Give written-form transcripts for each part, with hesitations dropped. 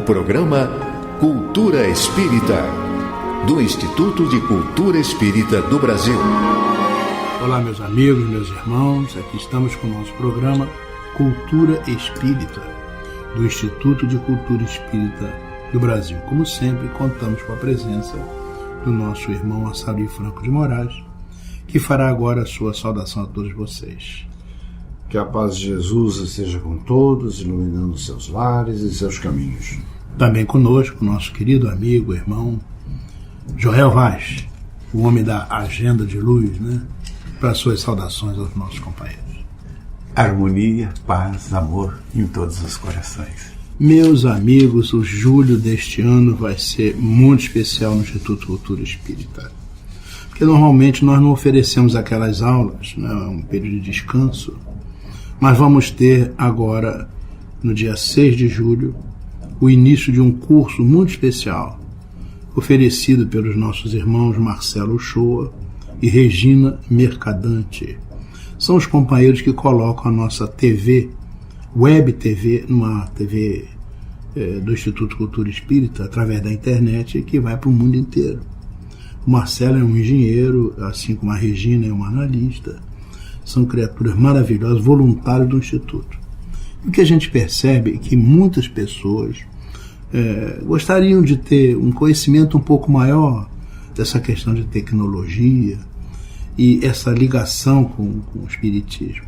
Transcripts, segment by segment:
programa Cultura Espírita, do Instituto de Cultura Espírita do Brasil. Olá, meus amigos, meus irmãos, aqui estamos com o nosso programa Cultura Espírita, do Instituto de Cultura Espírita do Brasil. Como sempre, contamos com a presença do nosso irmão Assauri Franco de Moraes, que fará agora a sua saudação a todos vocês. Que a paz de Jesus esteja com todos, iluminando seus lares e seus caminhos. Também conosco, nosso querido amigo, irmão Joel Vaz, o homem da agenda de luz, né? Para suas saudações aos nossos companheiros. Harmonia, paz, amor em todos os corações. Meus amigos, o julho deste ano vai ser muito especial no Instituto Cultura Espírita. Porque normalmente nós não oferecemos aquelas aulas, né? Um período de descanso. Mas vamos ter agora, no dia 6 de julho, o início de um curso muito especial, oferecido pelos nossos irmãos Marcelo Uchoa e Regina Mercadante. São os companheiros que colocam a nossa TV, Web TV, numa TV do Instituto Cultura Espírita, através da internet, que vai para o mundo inteiro. O Marcelo é um engenheiro, assim como a Regina é uma analista. São criaturas maravilhosas, voluntários do Instituto. O que a gente percebe é que muitas pessoas gostariam de ter um conhecimento um pouco maior dessa questão de tecnologia e essa ligação com o espiritismo.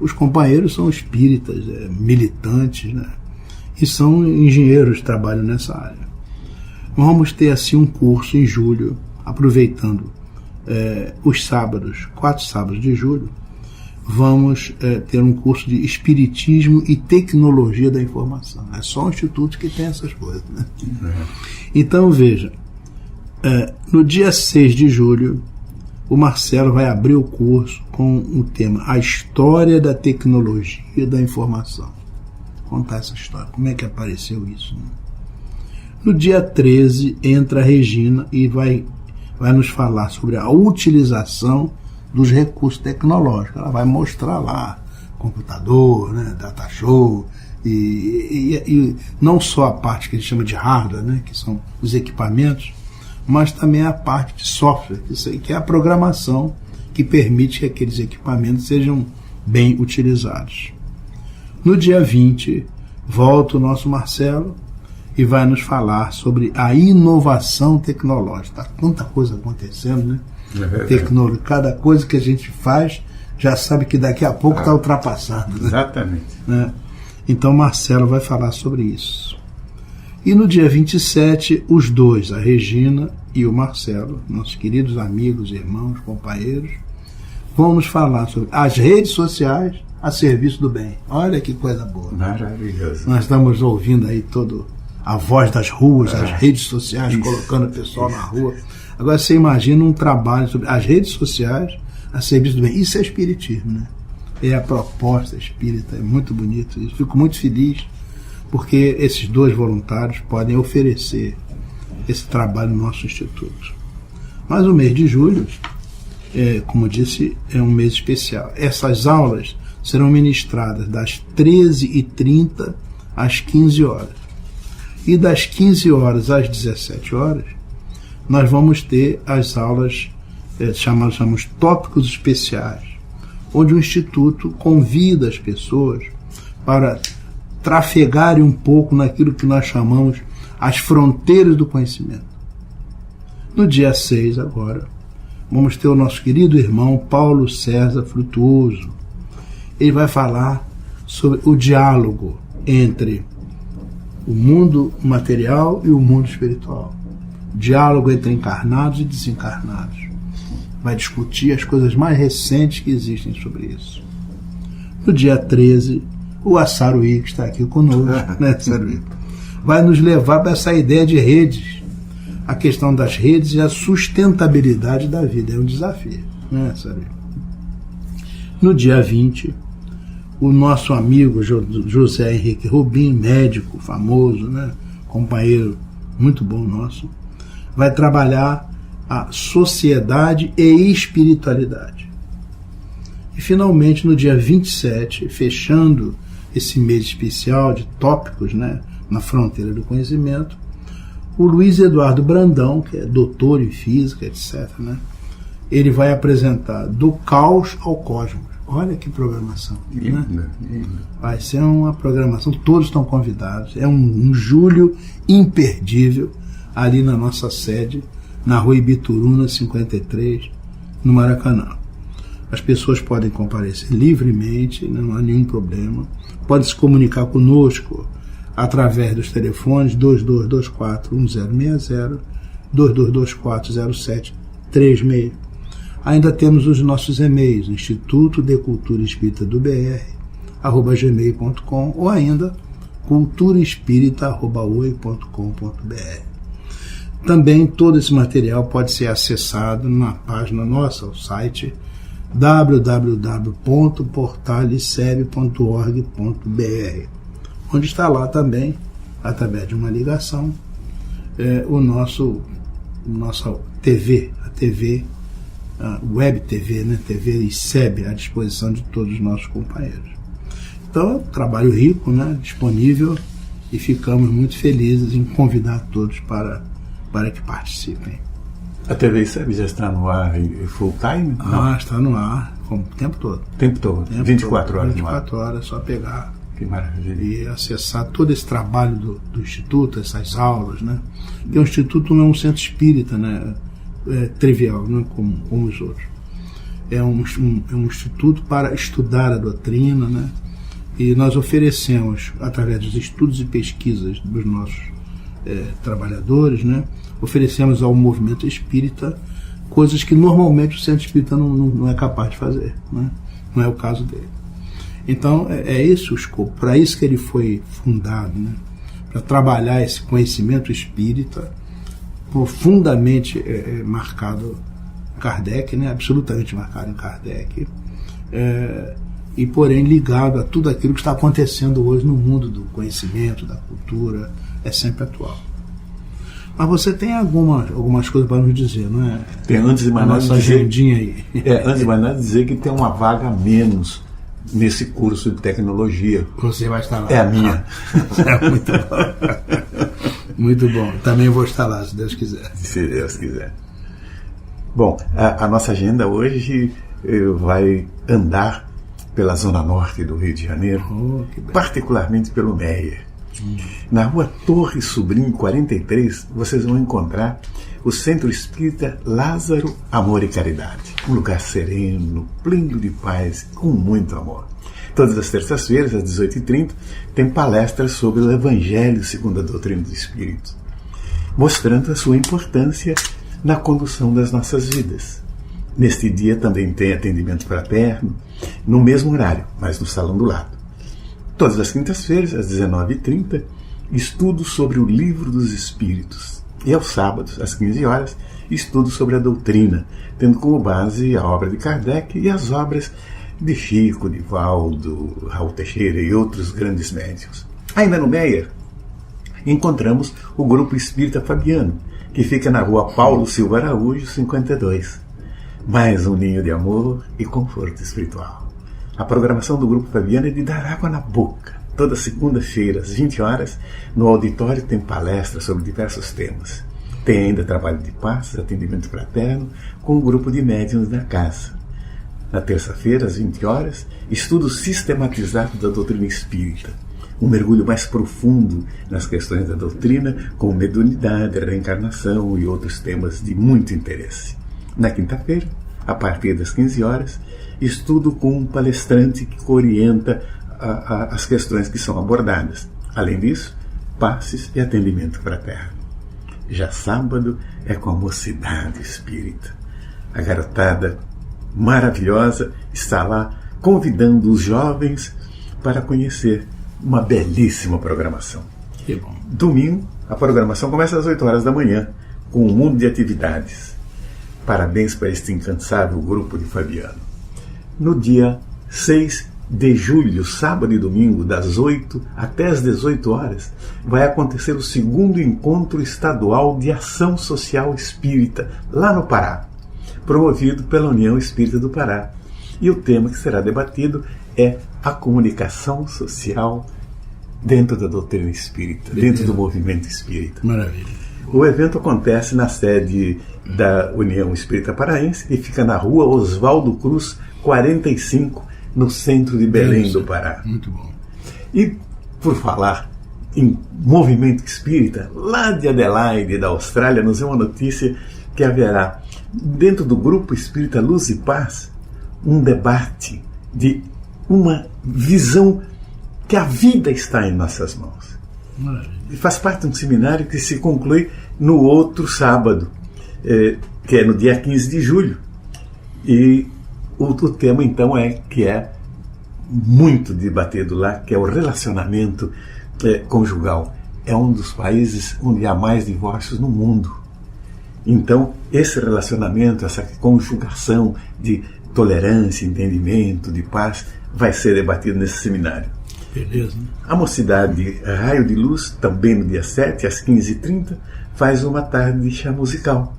Os companheiros são espíritas, militantes, né? E são engenheiros que trabalham nessa área. Vamos ter assim um curso em julho, aproveitando os sábados, 4 sábados de julho, vamos ter um curso de Espiritismo e Tecnologia da Informação. É só um instituto que tem essas coisas, né? Então, veja, no dia 6 de julho, o Marcelo vai abrir o curso com o tema A História da Tecnologia da Informação. Contar essa história, como é que apareceu isso, né? No dia 13, entra a Regina e vai nos falar sobre a utilização dos recursos tecnológicos. Ela vai mostrar lá computador, né, data show, e não só a parte que a gente chama de hardware, né, que são os equipamentos, mas também a parte de software, que é a programação que permite que aqueles equipamentos sejam bem utilizados. No dia 20, volta o nosso Marcelo e vai nos falar sobre a inovação tecnológica. Tá tanta coisa acontecendo, né? Tecnologia, cada coisa que a gente faz já sabe que daqui a pouco está ultrapassado, né? Exatamente. Né? Então Marcelo vai falar sobre isso. E no dia 27, os dois, a Regina e o Marcelo, nossos queridos amigos, irmãos, companheiros, vão nos falar sobre as redes sociais a serviço do bem. Olha que coisa boa. Maravilhoso. Nós estamos ouvindo aí a voz das ruas, as redes sociais, colocando o pessoal na rua. Agora você imagina um trabalho sobre as redes sociais a serviço do bem. Isso é espiritismo, né? É a proposta espírita, é muito bonito. Eu fico muito feliz porque esses dois voluntários podem oferecer esse trabalho no nosso instituto. Mas o mês de julho, como disse, é um mês especial. Essas aulas serão ministradas das 13h30 às 15 horas. E das 15 horas às 17 horas, nós vamos ter as aulas chamamos tópicos especiais, onde o Instituto convida as pessoas para trafegarem um pouco naquilo que nós chamamos as fronteiras do conhecimento. No dia 6 agora, vamos ter o nosso querido irmão Paulo César Frutuoso. Ele vai falar sobre o diálogo entre o mundo material e o mundo espiritual. Diálogo entre encarnados e desencarnados. Vai discutir as coisas mais recentes que existem sobre isso. No dia 13, o Assaruí, que está aqui conosco, né, Assaruí, vai nos levar para essa ideia de redes. A questão das redes e a sustentabilidade da vida. É um desafio, né, Assaruí? No dia 20, o nosso amigo José Henrique Rubim, médico famoso, né, companheiro muito bom nosso, vai trabalhar a sociedade e espiritualidade. E finalmente, no dia 27, fechando esse mês especial de tópicos, né, na fronteira do conhecimento. O Luiz Eduardo Brandão, que é doutor em física, etc., né? Ele vai apresentar Do Caos ao Cosmos. Olha que programação. Né? Vai ser uma programação, todos estão convidados. É um julho imperdível ali na nossa sede, na Rua Ibituruna 53, no Maracanã. As pessoas podem comparecer livremente, não há nenhum problema. Podem se comunicar conosco através dos telefones 2224-1060, 2224-0736. Ainda temos os nossos e-mails, Instituto de Cultura Espírita do BR, @gmail.com, ou ainda culturaespírita@oi.com.br. Também todo esse material pode ser acessado na página nossa, o site www.portaliseb.org.br, onde está lá também, através de uma ligação, nossa TV, a TV, a Web TV, né? TV ICEB, à disposição de todos os nossos companheiros. Então é um trabalho rico, né? Disponível, e ficamos muito felizes em convidar todos para que participem. A TV ICEB já está no ar full time? Não. Está no ar o tempo todo. O tempo todo, 24 horas 24 horas, só pegar. Que maravilha. E acessar todo esse trabalho do Instituto, essas aulas, né? Porque o Instituto não é um centro espírita, né? Trivial, não é como os outros. É um instituto para estudar a doutrina, né? E nós oferecemos, através dos estudos e pesquisas dos nossos trabalhadores, né? Oferecemos ao movimento espírita coisas que normalmente o centro espírita não é capaz de fazer, né? Não é o caso dele. Então é esse o escopo, para isso que ele foi fundado, né? Para trabalhar esse conhecimento espírita profundamente marcado em Kardec, né? Absolutamente marcado em Kardec, e porém ligado a tudo aquilo que está acontecendo hoje no mundo do conhecimento, da cultura, é sempre atual. Mas você tem algumas coisas para nos dizer, não é? Tem, antes de mais nada, nossa agendinha aí. Antes de mais nada, dizer que tem uma vaga a menos nesse curso de tecnologia. Você vai estar lá. É a minha. Muito bom. Muito bom. Também vou estar lá, se Deus quiser. Se Deus quiser. Bom, a nossa agenda hoje vai andar pela zona norte do Rio de Janeiro, particularmente pelo Meier. Na Rua Torres Sobrinho 43, vocês vão encontrar o Centro Espírita Lázaro, Amor e Caridade. Um lugar sereno, pleno de paz, com muito amor. Todas as terças-feiras, às 18h30, tem palestras sobre o Evangelho segundo a doutrina do Espírito, mostrando a sua importância na condução das nossas vidas. Neste dia também tem atendimento fraterno, no mesmo horário, mas no salão do lado. Todas as quintas-feiras, às 19h30, estudo sobre o Livro dos Espíritos. E aos sábados, às 15 horas, estudo sobre a doutrina, tendo como base a obra de Kardec e as obras de Chico, de Valdo, Raul Teixeira e outros grandes médiuns. Ainda no Meier, encontramos o Grupo Espírita Fabiano, que fica na Rua Paulo Silva Araújo, 52. Mais um ninho de amor e conforto espiritual. A programação do Grupo Fabiano é de dar água na boca. Toda segunda-feira, às 20 horas, no auditório tem palestras sobre diversos temas. Tem ainda trabalho de passes, atendimento fraterno, com o grupo de médiuns da casa. Na terça-feira, às 20 horas, estudo sistematizado da doutrina espírita. Um mergulho mais profundo nas questões da doutrina, como mediunidade, reencarnação e outros temas de muito interesse. Na quinta-feira, a partir das 15 horas, estudo com um palestrante que orienta as questões que são abordadas. Além disso, passes e atendimento fraterno. Já sábado é com a Mocidade Espírita. A garotada maravilhosa está lá convidando os jovens para conhecer uma belíssima programação. Que bom. Domingo, a programação começa às 8 horas da manhã, com um mundo de atividades. Parabéns para este incansável grupo de Fabiano. No dia 6 de julho, sábado e domingo, das 8 até as 18 horas, vai acontecer o segundo encontro estadual de ação social espírita, lá no Pará, promovido pela União Espírita do Pará. E o tema que será debatido é a comunicação social dentro da doutrina espírita, dentro do movimento espírita. Maravilha. O evento acontece na sede da União Espírita Paraense e fica na rua Oswaldo Cruz, 45, no centro de Belém do Pará. Muito bom. E, por falar em movimento espírita, lá de Adelaide, da Austrália, nos é uma notícia que haverá, dentro do Grupo Espírita Luz e Paz, um debate de uma visão que a vida está em nossas mãos. E faz parte de um seminário que se conclui no outro sábado, que é no dia 15 de julho. E o tema, então, que é muito debatido lá, que é o relacionamento conjugal. É um dos países onde há mais divórcios no mundo. Então, esse relacionamento, essa conjugação de tolerância, entendimento, de paz, vai ser debatido nesse seminário. Beleza. A Mocidade Raio de Luz, também no dia 7, às 15h30, faz uma tarde de chá musical,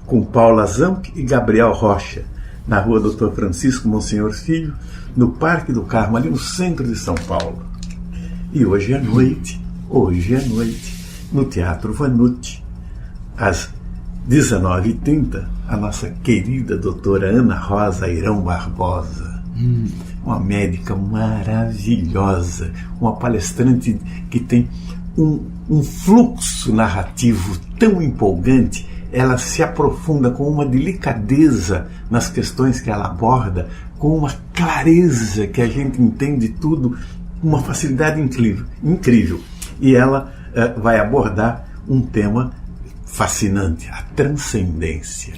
com Paula Zamp e Gabriel Rocha, na rua Dr. Francisco Monsenhor Filho, no Parque do Carmo, ali no centro de São Paulo. E hoje à noite, no Teatro Vanucci, às 19h30, a nossa querida doutora Ana Rosa Airão Barbosa, uma médica maravilhosa, uma palestrante que tem um fluxo narrativo tão empolgante. Ela se aprofunda com uma delicadeza nas questões que ela aborda, com uma clareza que a gente entende tudo, uma facilidade incrível. E ela vai abordar um tema fascinante, a transcendência.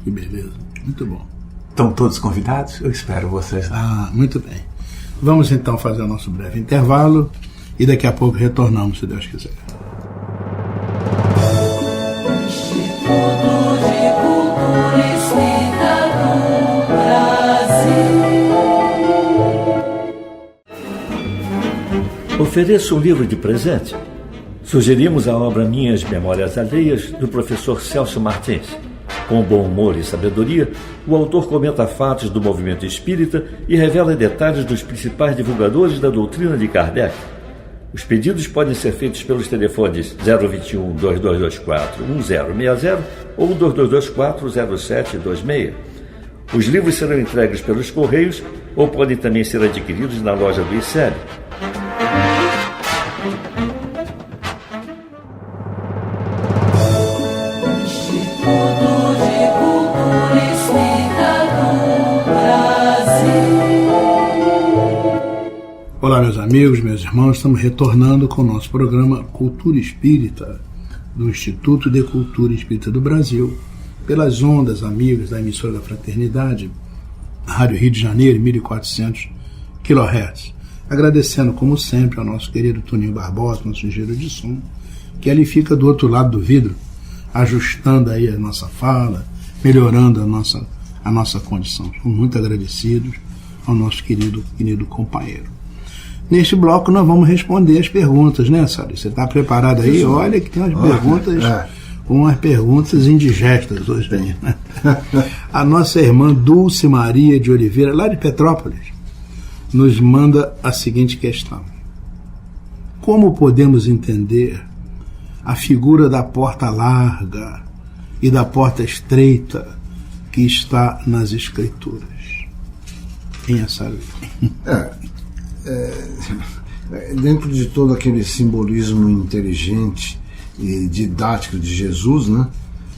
Que beleza, muito bom. Estão todos convidados? Eu espero vocês lá. Muito bem. Vamos então fazer o nosso breve intervalo e daqui a pouco retornamos, se Deus quiser. Instituto de Cultura Espírita do Brasil. Ofereço um livro de presente. Sugerimos a obra Minhas Memórias Alheias, do professor Celso Martins. Com bom humor e sabedoria, o autor comenta fatos do movimento espírita e revela detalhes dos principais divulgadores da doutrina de Kardec. Os pedidos podem ser feitos pelos telefones 021-2224-1060 ou 2224-0726. Os livros serão entregues pelos Correios ou podem também ser adquiridos na loja do ICEB. Olá, meus amigos, meus irmãos, estamos retornando com o nosso programa Cultura Espírita, do Instituto de Cultura Espírita do Brasil, pelas ondas amigas da emissora da Fraternidade, Rádio Rio de Janeiro, 1400 kHz. Agradecendo, como sempre, ao nosso querido Toninho Barbosa, nosso engenheiro de som, que ali fica do outro lado do vidro, ajustando aí a nossa fala, melhorando a nossa condição. Somos muito agradecidos ao nosso querido companheiro. Neste bloco nós vamos responder as perguntas, né, Sário? Você está preparado aí? Isso. Olha que tem umas perguntas indigestas hoje aí, né? A nossa irmã Dulce Maria de Oliveira, lá de Petrópolis, nos manda a seguinte questão: como podemos entender a figura da porta larga e da porta estreita que está nas Escrituras? Quem é Sário? Dentro de todo aquele simbolismo inteligente e didático de Jesus, né,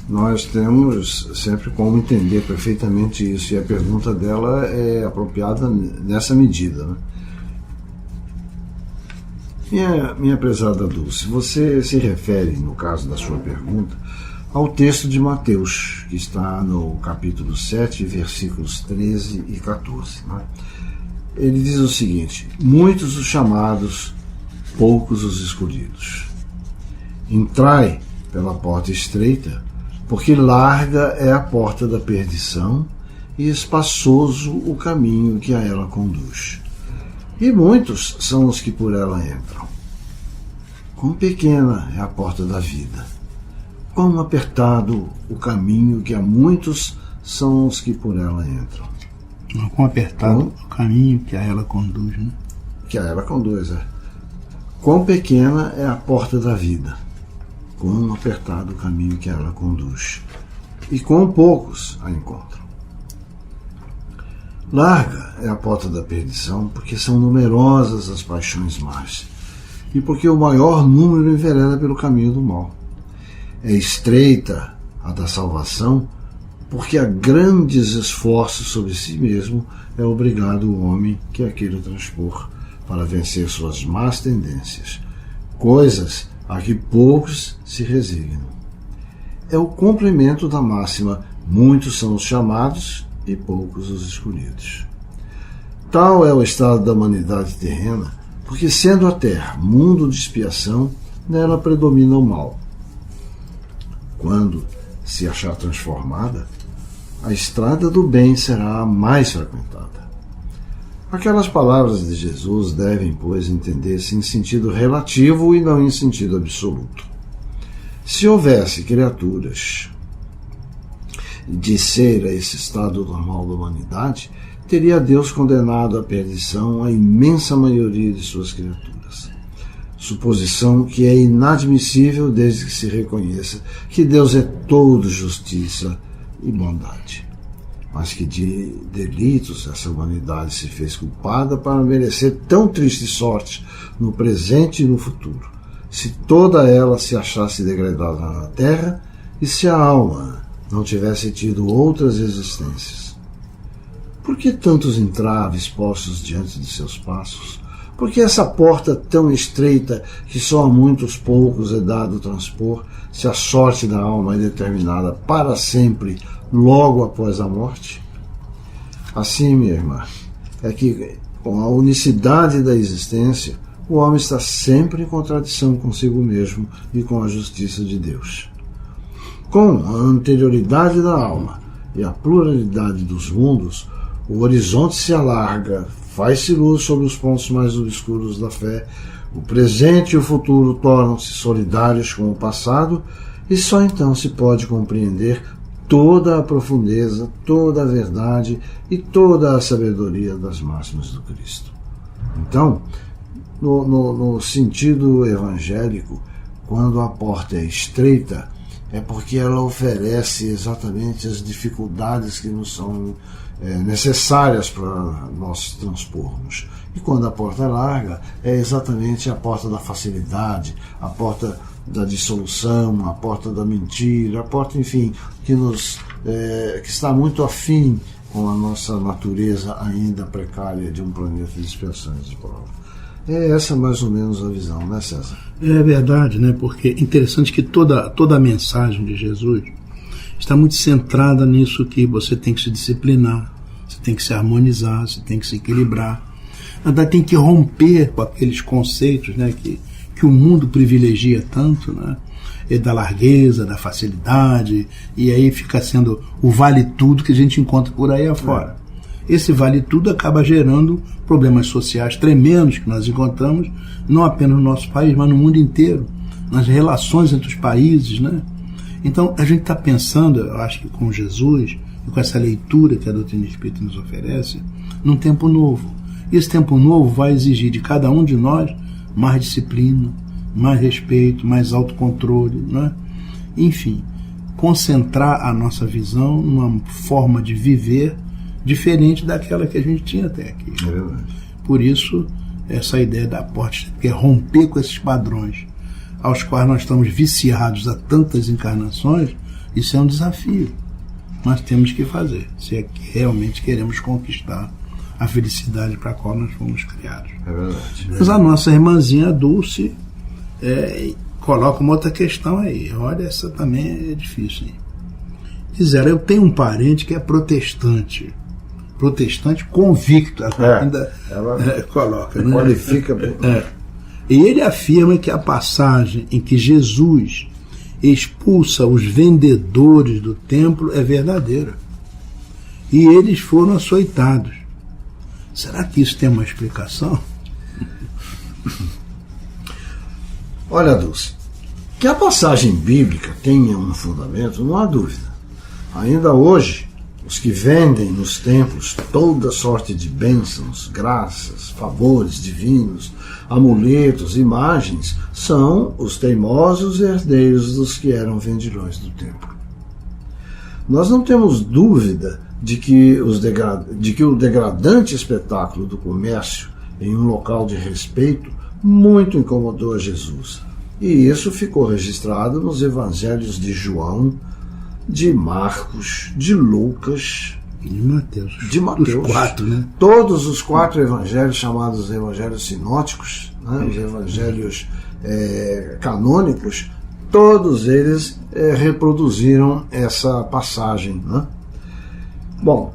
nós temos sempre como entender perfeitamente isso, e a pergunta dela é apropriada nessa medida, né? Minha prezada Dulce, você se refere, no caso da sua pergunta, ao texto de Mateus, que está no capítulo 7, versículos 13 e 14, né? Ele diz o seguinte: muitos os chamados, poucos os escolhidos. Entrai pela porta estreita, porque larga é a porta da perdição e espaçoso o caminho que a ela conduz. E muitos são os que por ela entram. Quão pequena é a porta da vida, quão apertado o caminho que a muitos são os que por ela entram. Quão apertado o caminho que a ela conduz, né? Que a ela conduz, é. quão pequena é a porta da vida, quão apertado o caminho que ela conduz, e quão poucos a encontram. Larga é a porta da perdição, porque são numerosas as paixões más, e porque o maior número envereda pelo caminho do mal. É estreita a da salvação, porque a grandes esforços sobre si mesmo é obrigado o homem que a queira transpor para vencer suas más tendências, coisas a que poucos se resignam. É o complemento da máxima: muitos são os chamados e poucos os escolhidos. Tal é o estado da humanidade terrena, porque, sendo a terra mundo de expiação, nela predomina o mal. Quando se achar transformada, a estrada do bem será a mais frequentada. Aquelas palavras de Jesus devem, pois, entender-se em sentido relativo e não em sentido absoluto. Se houvesse criaturas de ser a esse estado normal da humanidade, teria Deus condenado à perdição a imensa maioria de suas criaturas. Suposição que é inadmissível desde que se reconheça que Deus é todo justiça e bondade. Mas que de delitos essa humanidade se fez culpada para merecer tão triste sorte no presente e no futuro, se toda ela se achasse degradada na terra e se a alma não tivesse tido outras existências. Por que tantos entraves postos diante de seus passos? Por que essa porta tão estreita que só a muitos poucos é dado transpor, se a sorte da alma é determinada para sempre, logo após a morte? Assim, minha irmã, é que com a unicidade da existência, o homem está sempre em contradição consigo mesmo e com a justiça de Deus. Com a anterioridade da alma e a pluralidade dos mundos, o horizonte se alarga, faz-se luz sobre os pontos mais obscuros da fé, o presente e o futuro tornam-se solidários com o passado, e só então se pode compreender toda a profundeza, toda a verdade e toda a sabedoria das máximas do Cristo. Então, no sentido evangélico, quando a porta é estreita, é porque ela oferece exatamente as dificuldades que nos são necessárias para nós transpormos. E quando a porta é larga, é exatamente a porta da facilidade, a porta da dissolução, a porta da mentira, a porta, enfim, que está muito afim com a nossa natureza ainda precária de um planeta de expiações e de prova. É essa mais ou menos a visão, né, César? É verdade, né? Porque é interessante que toda a mensagem de Jesus está muito centrada nisso, que você tem que se disciplinar, você tem que se harmonizar, você tem que se equilibrar. Na verdade, tem que romper com aqueles conceitos, né, que o mundo privilegia tanto, né? Da largueza, da facilidade, e aí fica sendo o vale-tudo que a gente encontra por aí afora. Esse vale-tudo acaba gerando problemas sociais tremendos que nós encontramos, não apenas no nosso país, mas no mundo inteiro, nas relações entre os países, né? Então, a gente está pensando, eu acho que com Jesus, e com essa leitura que a doutrina espírita nos oferece, num tempo novo. E esse tempo novo vai exigir de cada um de nós mais disciplina, mais respeito, mais autocontrole, né? Enfim, concentrar a nossa visão numa forma de viver diferente daquela que a gente tinha até aqui. É verdade. Por isso, essa ideia da porta, que é romper com esses padrões aos quais nós estamos viciados há tantas encarnações, isso é um desafio. Nós temos que fazer, se é que realmente queremos conquistar a felicidade para a qual nós fomos criados. É verdade. Mas a nossa irmãzinha Dulce coloca uma outra questão aí. Olha, essa também é difícil. Hein? Diz ela, eu tenho um parente que é protestante convicto, ela coloca, né? Qualifica. E ele afirma que a passagem em que Jesus expulsa os vendedores do templo é verdadeira. E eles foram açoitados. Será que isso tem uma explicação? Olha, Dulce, que a passagem bíblica tenha um fundamento, não há dúvida. Ainda hoje, os que vendem nos templos toda sorte de bênçãos, graças, favores divinos, amuletos, imagens, são os teimosos herdeiros dos que eram vendilhões do templo. Nós não temos dúvida de que o degradante espetáculo do comércio em um local de respeito muito incomodou a Jesus. E isso ficou registrado nos evangelhos de João, de Marcos, de Lucas, de Mateus. Os 4, né? Todos os 4 evangelhos, chamados evangelhos sinóticos, né? Os evangelhos canônicos, todos eles reproduziram essa passagem, né? Bom,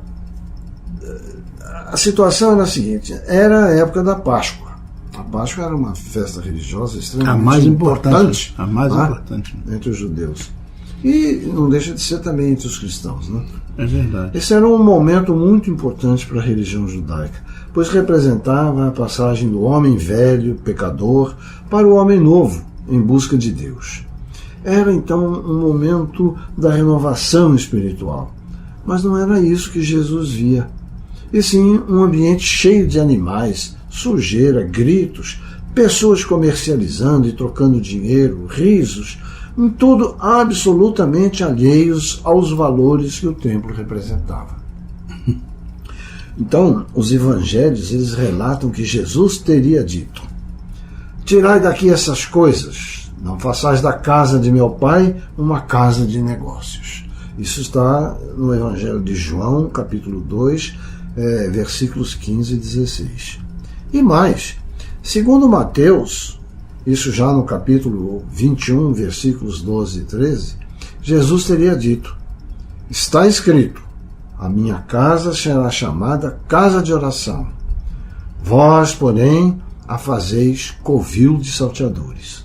a situação era a seguinte: era a época da Páscoa. A Páscoa era uma festa religiosa extremamente importante, a mais importante entre os judeus. E não deixa de ser também entre os cristãos, né? É verdade. Esse era um momento muito importante para a religião judaica, pois representava a passagem do homem velho, pecador, para o homem novo, em busca de Deus. Era então um momento da renovação espiritual. Mas não era isso que Jesus via. E sim um ambiente cheio de animais, sujeira, gritos, pessoas comercializando e trocando dinheiro, risos, em tudo absolutamente alheios aos valores que o templo representava. Então, os evangelhos, eles relatam que Jesus teria dito: tirai daqui essas coisas, não façais da casa de meu pai uma casa de negócios. Isso está no Evangelho de João, capítulo 2, versículos 15 e 16. E mais, segundo Mateus, isso já no capítulo 21, versículos 12 e 13, Jesus teria dito: está escrito, a minha casa será chamada casa de oração. Vós, porém, a fazeis covil de salteadores.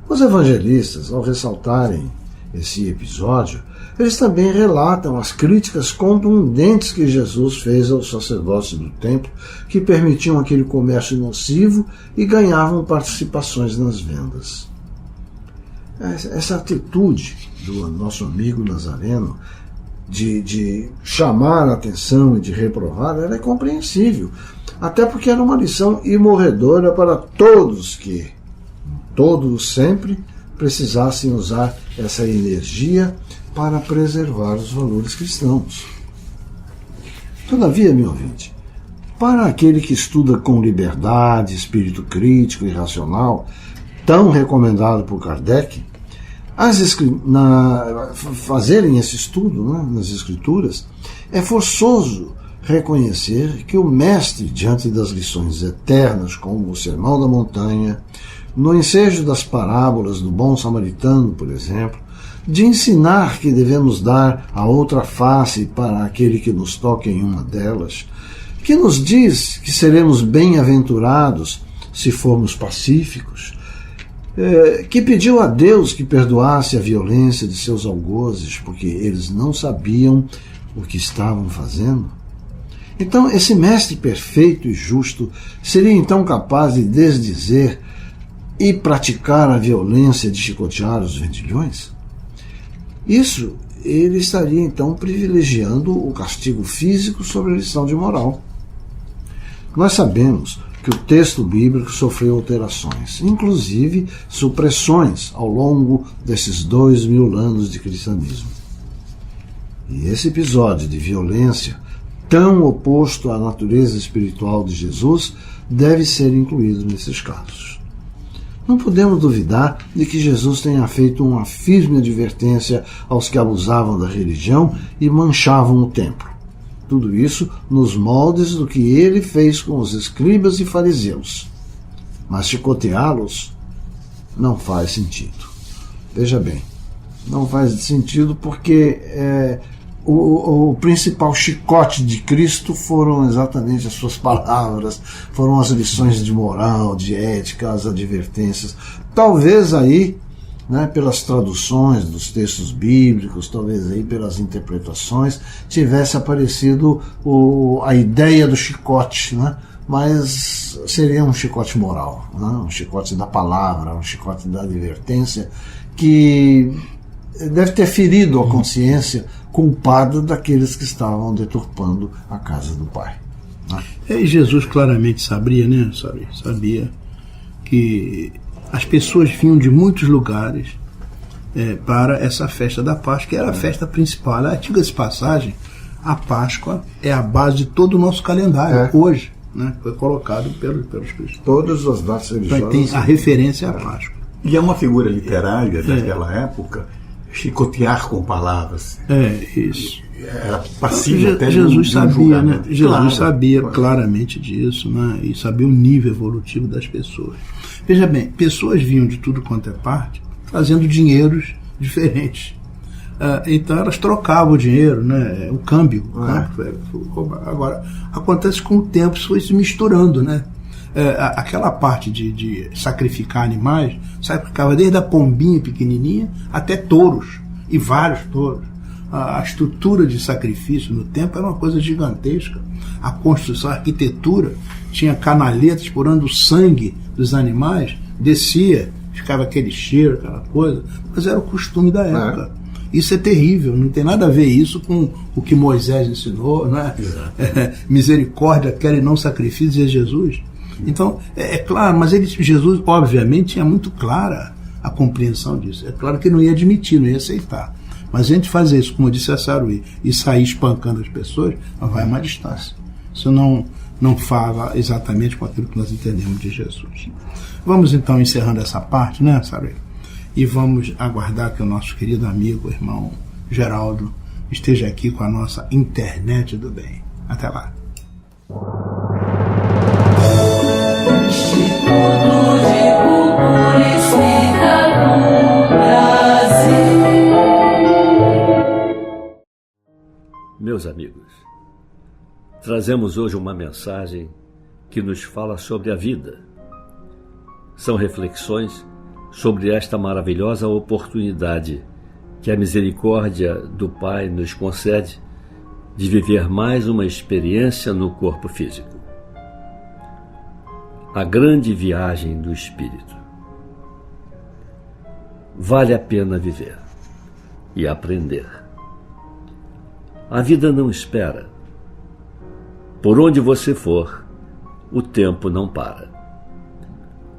Os evangelistas, ao ressaltarem esse episódio, eles também relatam as críticas contundentes que Jesus fez aos sacerdotes do templo, que permitiam aquele comércio nocivo e ganhavam participações nas vendas. Essa atitude do nosso amigo Nazareno de chamar a atenção e de reprovar, ela é compreensível, até porque era uma lição imorredora para todos que, todos sempre, precisassem usar essa energia para preservar os valores cristãos. Todavia, meu ouvinte, para aquele que estuda com liberdade, espírito crítico e racional, tão recomendado por Kardec, fazerem esse estudo, né, nas Escrituras, é forçoso reconhecer que o Mestre, diante das lições eternas, como o Sermão da Montanha, no ensejo das parábolas do bom samaritano, por exemplo, de ensinar que devemos dar a outra face para aquele que nos toque em uma delas, que nos diz que seremos bem-aventurados se formos pacíficos, que pediu a Deus que perdoasse a violência de seus algozes, porque eles não sabiam o que estavam fazendo. Então, esse mestre perfeito e justo seria então capaz de desdizer e praticar a violência de chicotear os vendilhões? Isso, ele estaria então privilegiando o castigo físico sobre a lição de moral. Nós sabemos que o texto bíblico sofreu alterações, inclusive supressões ao longo desses 2000 anos de cristianismo. E esse episódio de violência, tão oposto à natureza espiritual de Jesus, deve ser incluído nesses casos. Não podemos duvidar de que Jesus tenha feito uma firme advertência aos que abusavam da religião e manchavam o templo. Tudo isso nos moldes do que ele fez com os escribas e fariseus. Mas chicoteá-los não faz sentido. Veja bem, não faz sentido porque o principal chicote de Cristo foram exatamente as suas palavras, foram as lições de moral, de ética, as advertências. Talvez aí, né, pelas traduções dos textos bíblicos, talvez aí pelas interpretações, tivesse aparecido a ideia do chicote, né? Mas seria um chicote moral, né? Um chicote da palavra, um chicote da advertência, que deve ter ferido a consciência culpada daqueles que estavam deturpando a casa do Pai. E Jesus claramente sabia, né? Sabia que as pessoas vinham de muitos lugares para essa festa da Páscoa, que era a festa principal. Diga-se passagem, a Páscoa é a base de todo o nosso calendário hoje, né? Foi colocado pelos cristãos. Todas as datas religiosas. Então, tem a referência à Páscoa. E é uma figura literária daquela época, chicotear com palavras. Isso. Era passível até Jesus sabia, né? Jesus claro, sabia claramente disso, né? E sabia o nível evolutivo das pessoas. Veja bem, pessoas vinham de tudo quanto é parte, trazendo dinheiros diferentes. Então elas trocavam o dinheiro, né? O câmbio. Agora, acontece com o tempo, isso foi se misturando, né? Aquela parte de sacrificar animais, sacrificava desde a pombinha pequenininha até touros, e vários touros. A estrutura de sacrifício no tempo era uma coisa gigantesca. A construção, a arquitetura, tinha canaletas por onde o sangue dos animais descia, ficava aquele cheiro, aquela coisa, mas era o costume da época. Isso é terrível, não tem nada a ver isso com o que Moisés ensinou, né? Misericórdia, quer e não sacrifício, dizia Jesus. Então, é claro, mas Jesus, obviamente, tinha muito clara a compreensão disso. É claro que não ia admitir, não ia aceitar. Mas a gente fazer isso, como disse a Saruí, e sair espancando as pessoas, vai a uma distância. Isso não fala exatamente com aquilo que nós entendemos de Jesus. Vamos então encerrando essa parte, né, Saruí? E vamos aguardar que o nosso querido amigo, irmão Geraldo, esteja aqui com a nossa internet do bem. Até lá. Instituto de Cultura Espírita do Brasil. Meus amigos, trazemos hoje uma mensagem que nos fala sobre a vida. São reflexões sobre esta maravilhosa oportunidade que a misericórdia do Pai nos concede de viver mais uma experiência no corpo físico. A grande viagem do Espírito. Vale a pena viver e aprender. A vida não espera. Por onde você for, o tempo não para.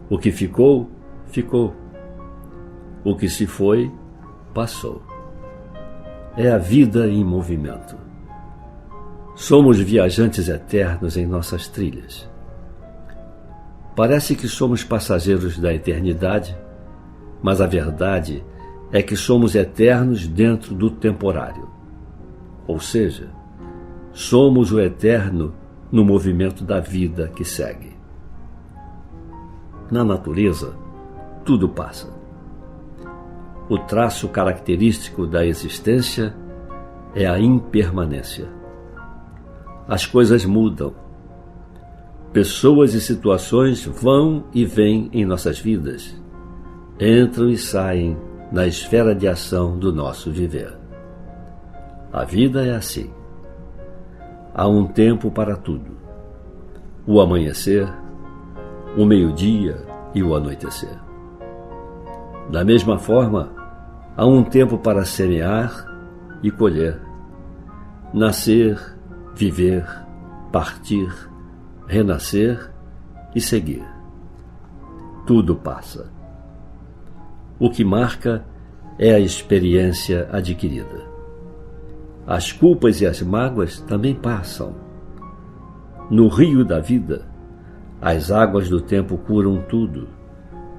O que ficou, ficou. O que se foi, passou. É a vida em movimento. Somos viajantes eternos em nossas trilhas. Parece que somos passageiros da eternidade, mas a verdade é que somos eternos dentro do temporário. Ou seja, somos o eterno no movimento da vida que segue. Na natureza, tudo passa. O traço característico da existência é a impermanência. As coisas mudam. Pessoas e situações vão e vêm em nossas vidas, entram e saem na esfera de ação do nosso viver. A vida é assim. Há um tempo para tudo. O amanhecer, o meio-dia e o anoitecer. Da mesma forma, há um tempo para semear e colher, nascer, viver, partir, renascer e seguir. Tudo passa. O que marca é a experiência adquirida. As culpas e as mágoas também passam. No rio da vida, as águas do tempo curam tudo,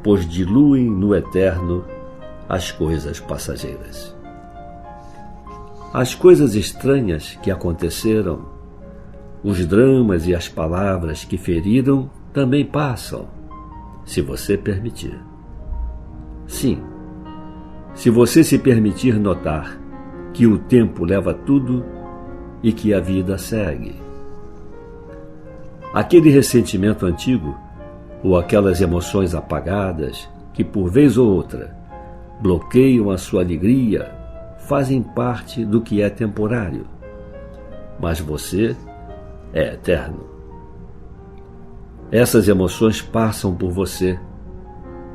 pois diluem no eterno as coisas passageiras. As coisas estranhas que aconteceram, os dramas e as palavras que feriram também passam, se você permitir. Sim, se você se permitir notar que o tempo leva tudo e que a vida segue. Aquele ressentimento antigo ou aquelas emoções apagadas que, por vez ou outra, bloqueiam a sua alegria, fazem parte do que é temporário. Mas você é eterno. Essas emoções passam por você,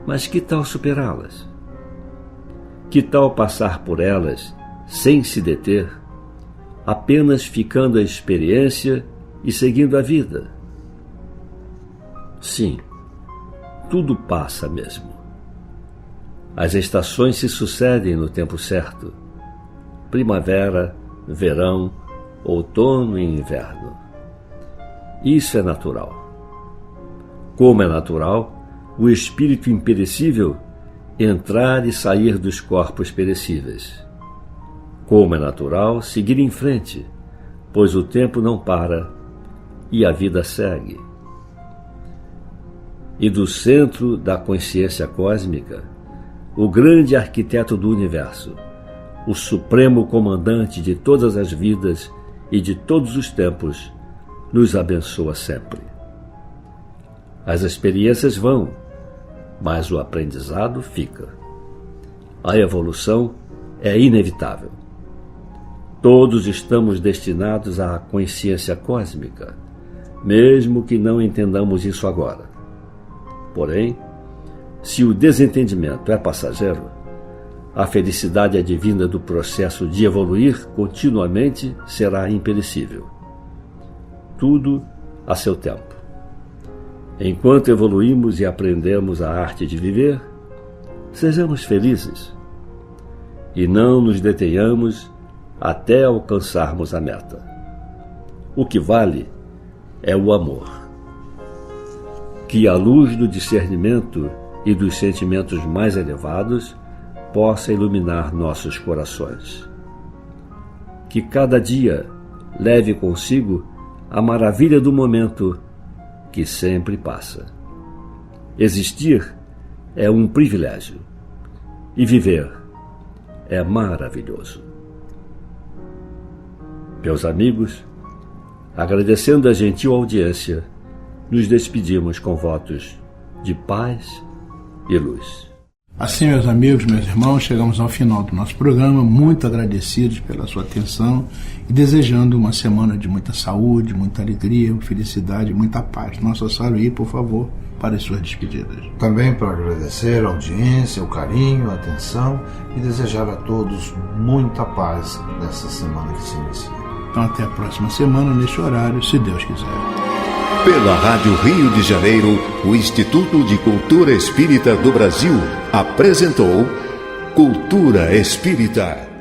mas que tal superá-las? Que tal passar por elas sem se deter apenas ficando a experiência e seguindo a vida? Sim, tudo passa mesmo. As estações se sucedem no tempo certo: primavera, verão, outono e inverno. Isso é natural. Como é natural o espírito imperecível entrar e sair dos corpos perecíveis. Como é natural seguir em frente, pois o tempo não para e a vida segue. E do centro da consciência cósmica, o grande arquiteto do universo, o supremo comandante de todas as vidas e de todos os tempos, nos abençoa sempre. As experiências vão, mas o aprendizado fica. A evolução é inevitável. Todos estamos destinados à consciência cósmica, mesmo que não entendamos isso agora. Porém, se o desentendimento é passageiro, a felicidade advinda do processo de evoluir continuamente será imperecível. Tudo a seu tempo. Enquanto evoluímos e aprendemos a arte de viver, sejamos felizes e não nos detenhamos até alcançarmos a meta. O que vale é o amor. Que a luz do discernimento e dos sentimentos mais elevados possa iluminar nossos corações. Que cada dia leve consigo a maravilha do momento que sempre passa. Existir é um privilégio e viver é maravilhoso. Meus amigos, agradecendo a gentil audiência, nos despedimos com votos de paz e luz. Assim, meus amigos, meus irmãos, chegamos ao final do nosso programa, muito agradecidos pela sua atenção e desejando uma semana de muita saúde, muita alegria, felicidade, muita paz. Nossa Saruí, por favor, para as suas despedidas. Também para agradecer a audiência, o carinho, a atenção e desejar a todos muita paz nessa semana que se inicia. Então, até a próxima semana, neste horário, se Deus quiser. Pela Rádio Rio de Janeiro, o Instituto de Cultura Espírita do Brasil apresentou Cultura Espírita.